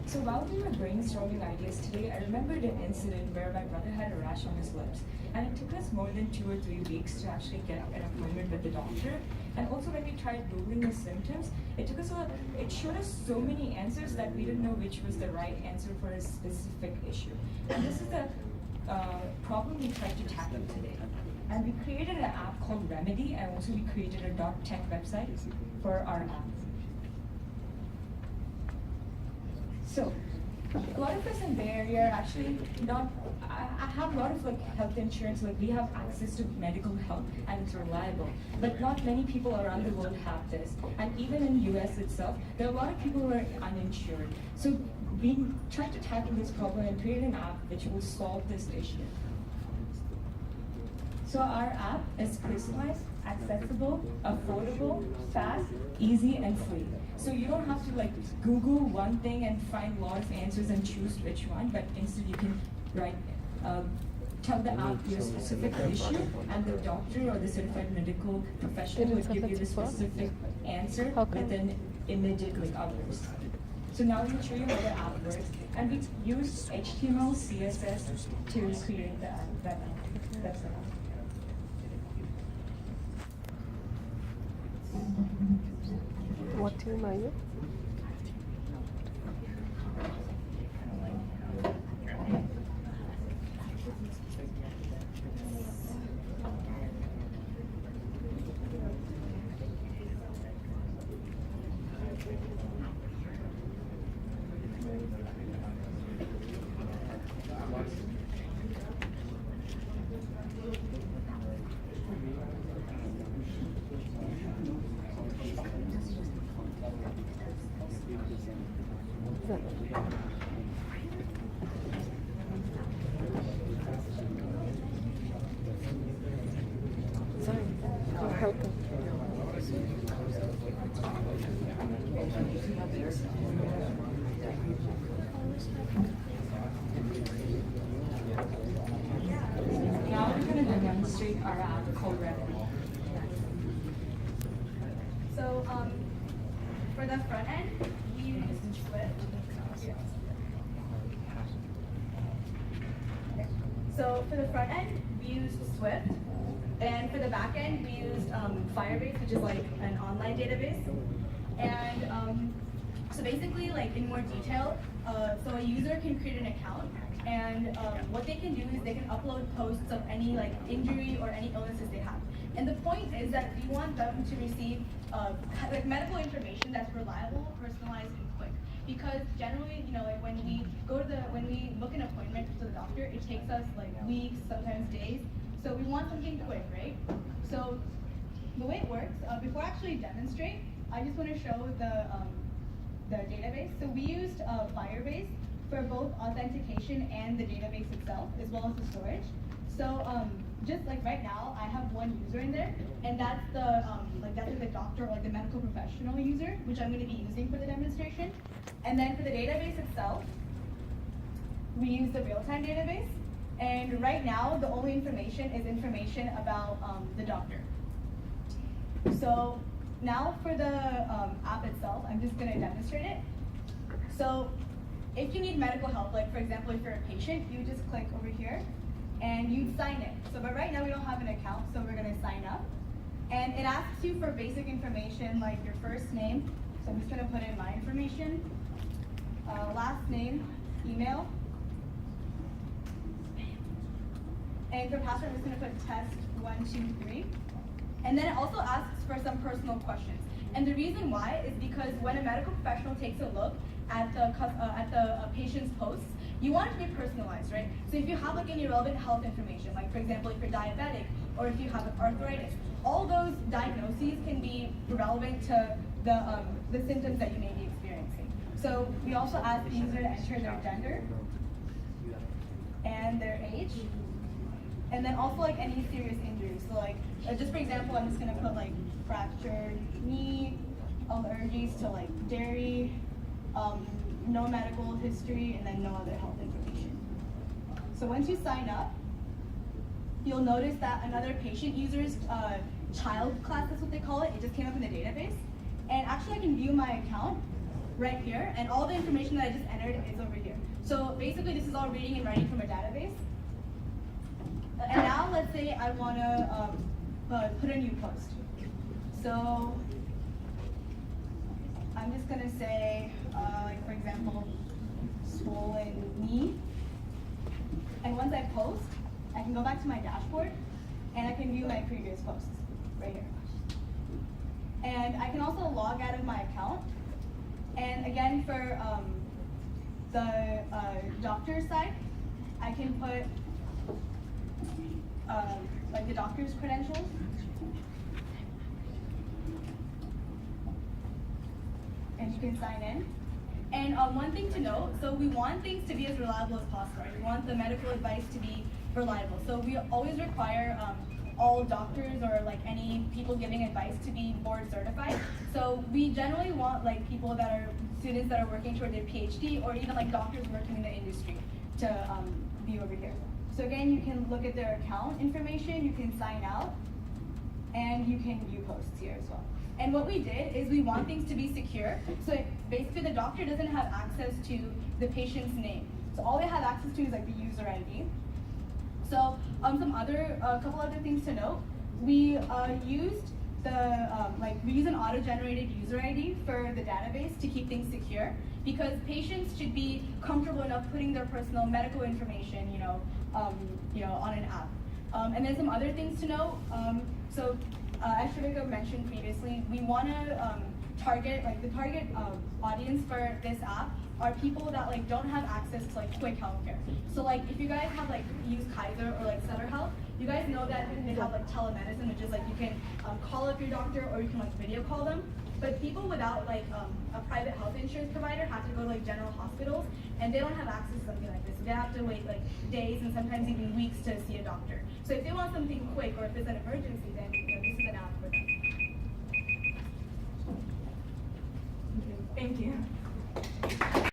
So while we were brainstorming ideas today, I remembered an incident where my brother had a rash on his lips. And it took us more than 2 or 3 weeks to actually get an appointment with the doctor. And also when we tried Googling the symptoms, it showed us so many answers that we didn't know which was the right answer for a specific issue. And this is the problem we tried to tackle today. And we created an app called Remedi, and also we created a .tech website for our app. So, a lot of us in Bay Area are actually not, I have a lot of health insurance, we have access to medical help and it's reliable, but not many people around the world have this. And even in the US itself, there are a lot of people who are uninsured. So we tried to tackle this problem and create an app which will solve this issue. So our app is personalized, accessible, affordable, fast, easy, and free. So you don't have to Google one thing and find a lot of answers and choose which one, but instead you can tell the app your specific issue, and the doctor or the certified medical professional will give you the specific answer within immediate hours. So now we'll show you how the app works, and we use HTML, CSS to create the app. That's the app. What team are you? Sorry, I'll help you. Now we're going to demonstrate our app called Remedi. So for the front end, we use Swift. So for the front end, we use Swift. And for the back end, we used Firebase, which is an online database. And so basically, in more detail, so a user can create an account, and what they can do is they can upload posts of any injury or any illnesses they have. And the point is that we want them to receive medical information that's reliable, personalized, and quick. Because generally, when we book an appointment to the doctor, it takes us weeks, sometimes days. So we want something quick, right? So the way it works, before I actually demonstrate, I just want to show the database. So we used Firebase for both authentication and the database itself, as well as the storage. So just right now, I have one user in there, and that's the the doctor or the medical professional user, which I'm going to be using for the demonstration. And then for the database itself, we use the real-time database. And right now, the only information is information about the doctor. So now for the app itself, I'm just going to demonstrate it. So if you need medical help, for example, if you're a patient, you just click over here and you sign in. So but right now we don't have an account, so we're going to sign up. And it asks you for basic information like your first name. So I'm just going to put in my information, last name, email. And for password, I'm just going to put test 1, 2, 3. And then it also asks for some personal questions. And the reason why is because when a medical professional takes a look at the patient's posts, you want it to be personalized, right? So if you have any relevant health information, for example, if you're diabetic or if you have arthritis, all those diagnoses can be relevant to the symptoms that you may be experiencing. So we also ask the user to enter their gender and their age. And then also any serious injuries. So just for example, I'm just gonna put fractured knee, allergies to dairy, no medical history, and then no other health information. So once you sign up, you'll notice that another patient user's child class, that's what they call it, it just came up in the database. And actually I can view my account right here, and all the information that I just entered is over here. So basically this is all reading and writing from a database. And now let's say I want to put a new post. So I'm just going to say, like for example, swollen knee. And once I post, I can go back to my dashboard and I can view my previous posts right here. And I can also log out of my account. And again, for the doctor's side, I can put like the doctor's credentials. And you can sign in. And one thing to note, so we want things to be as reliable as possible, right? We want the medical advice to be reliable. So we always require all doctors or like any people giving advice to be board certified. So we generally want like people that are students that are working toward their PhD or even like doctors working in the industry to be over here. So again, you can look at their account information, you can sign out, and you can view posts here as well. And what we did is we want things to be secure. So basically the doctor doesn't have access to the patient's name. So all they have access to is like the user ID. So a couple other things to note. We used we use an auto-generated user ID for the database to keep things secure, because patients should be comfortable enough putting their personal medical information, on an app. And then some other things to note. As Shivika mentioned previously, we want to target the target audience for this app are people that don't have access to quick healthcare. So if you guys have use Kaiser or Sutter Health, you guys know that they have telemedicine, which is you can call up your doctor or you can video call them. But people without a private health insurance provider have to go to general hospitals, and they don't have access to something like this. So they have to wait days and sometimes even weeks to see a doctor. So if they want something quick or if it's an emergency, then this is an app for them. Thank you.